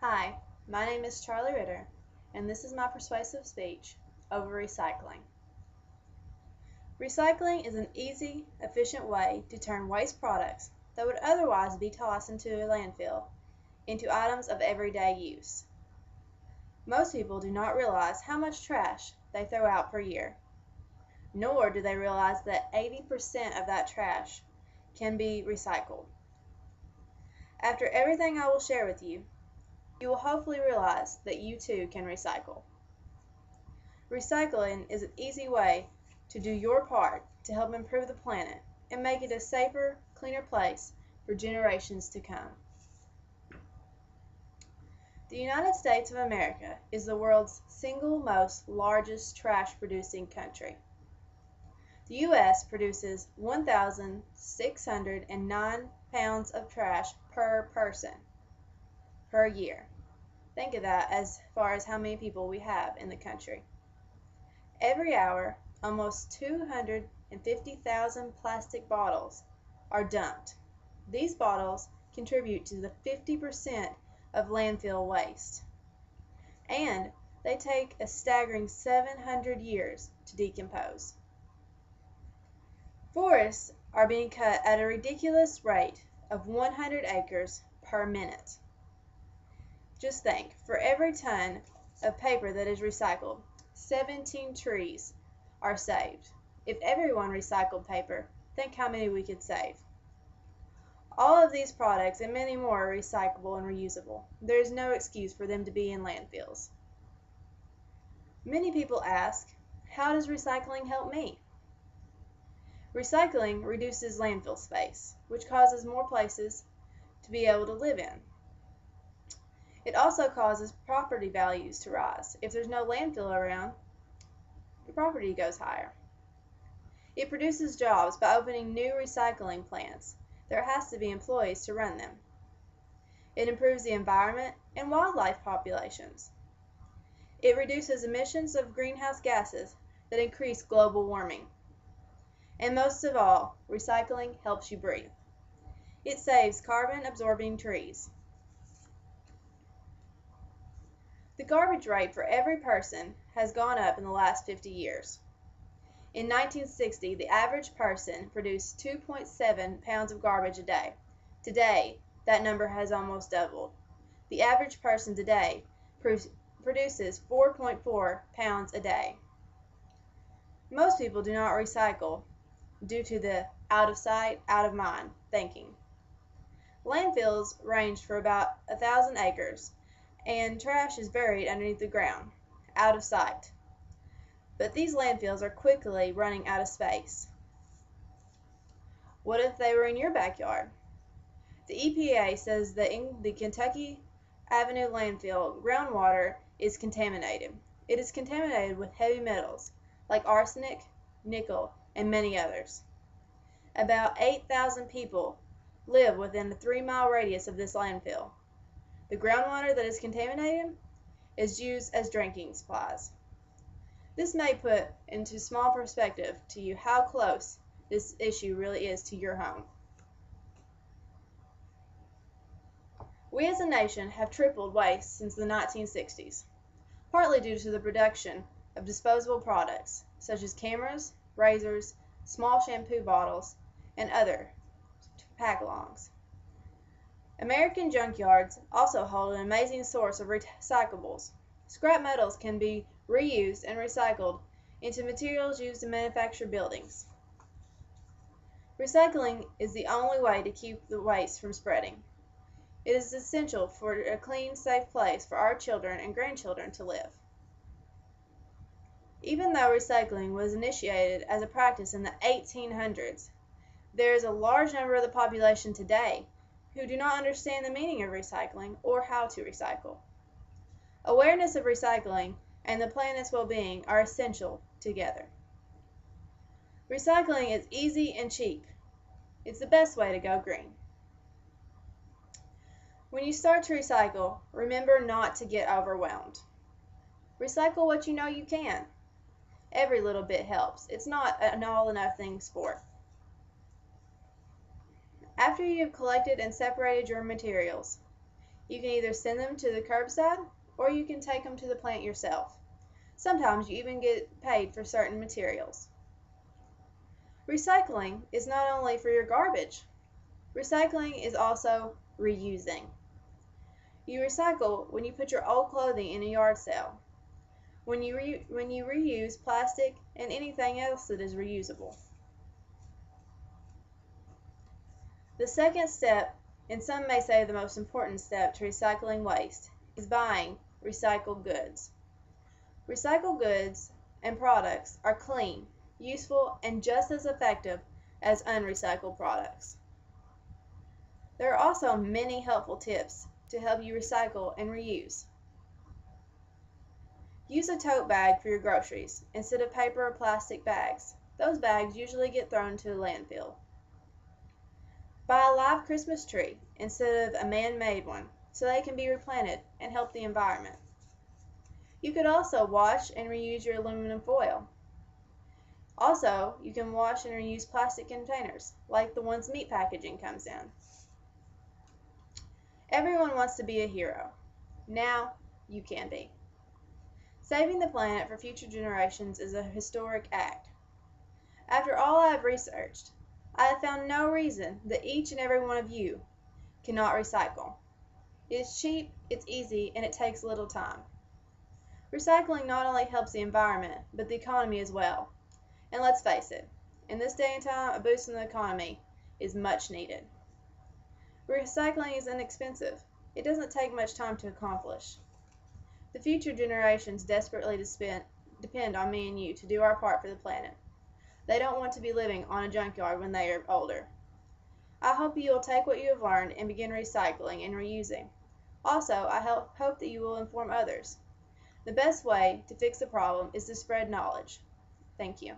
Hi, my name is Charlie Ritter, and this is my persuasive speech over recycling. Recycling is an easy, efficient way to turn waste products that would otherwise be tossed into a landfill into items of everyday use. Most people do not realize how much trash they throw out per year, nor do they realize that 80% of that trash can be recycled. After everything I will share with you, you will hopefully realize that you too can recycle. Recycling is an easy way to do your part to help improve the planet and make it a safer, cleaner place for generations to come. The United States of America is the world's single most largest trash producing country. The U.S. produces 1,609 pounds of trash per person per year. Think of that as far as how many people we have in the country. Every hour, almost 250,000 plastic bottles are dumped. These bottles contribute to the 50% of landfill waste, and they take a staggering 700 years to decompose. Forests are being cut at a ridiculous rate of 100 acres per minute. Just think, for every ton of paper that is recycled, 17 trees are saved. If everyone recycled paper, think how many we could save. All of these products and many more are recyclable and reusable. There is no excuse for them to be in landfills. Many people ask, how does recycling help me? Recycling reduces landfill space, which causes more places to be able to live in. It also causes property values to rise. If there's no landfill around, the property goes higher. It produces jobs by opening new recycling plants. There has to be employees to run them. It improves the environment and wildlife populations. It reduces emissions of greenhouse gases that increase global warming. And most of all, recycling helps you breathe. It saves carbon-absorbing trees. The garbage rate for every person has gone up in the last 50 years. In 1960, the average person produced 2.7 pounds of garbage a day. Today, that number has almost doubled. The average person today produces 4.4 pounds a day. Most people do not recycle due to the out of sight, out of mind thinking. Landfills range for about 1,000 acres, and trash is buried underneath the ground, out of sight. But these landfills are quickly running out of space. What if they were in your backyard? The EPA says that in the Kentucky Avenue landfill, groundwater is contaminated. It is contaminated with heavy metals like arsenic, nickel, and many others. About 8,000 people live within a 3-mile radius of this landfill. The groundwater that is contaminated is used as drinking supplies. This may put into small perspective to you how close this issue really is to your home. We as a nation have tripled waste since the 1960s, partly due to the production of disposable products such as cameras, razors, small shampoo bottles, and other pack-alongs. American junkyards also hold an amazing source of recyclables. Scrap metals can be reused and recycled into materials used to manufacture buildings. Recycling is the only way to keep the waste from spreading. It is essential for a clean, safe place for our children and grandchildren to live. Even though recycling was initiated as a practice in the 1800s, there is a large number of the population today who do not understand the meaning of recycling or how to recycle. Awareness of recycling and the planet's well-being are essential together. Recycling is easy and cheap. It's the best way to go green. When you start to recycle, remember not to get overwhelmed. Recycle what you know you can. Every little bit helps. It's not an all or nothing sport. After you have collected and separated your materials, You can either send them to the curbside or you can take them to the plant yourself. Sometimes you even get paid for certain materials. Recycling is not only for your garbage. Recycling is also reusing. You recycle when you put your old clothing in a yard sale, when you reuse plastic and anything else that is reusable. The second step, and some may say the most important step to recycling waste, is buying recycled goods. Recycled goods and products are clean, useful, and just as effective as unrecycled products. There are also many helpful tips to help you recycle and reuse. Use a tote bag for your groceries instead of paper or plastic bags. Those bags usually get thrown to the landfill. Buy a live Christmas tree instead of a man-made one so they can be replanted and help the environment. You could also wash and reuse your aluminum foil. Also, you can wash and reuse plastic containers, like the ones meat packaging comes in. Everyone wants to be a hero. Now, you can be. Saving the planet for future generations is a historic act. After all I have researched, I have found no reason that each and every one of you cannot recycle. It is cheap, it's easy, and it takes little time. Recycling not only helps the environment, but the economy as well. And let's face it, in this day and time, a boost in the economy is much needed. Recycling is inexpensive. It doesn't take much time to accomplish. The future generations desperately depend on me and you to do our part for the planet. They don't want to be living on a junkyard when they are older. I hope you will take what you have learned and begin recycling and reusing. Also, I hope that you will inform others. The best way to fix the problem is to spread knowledge. Thank you.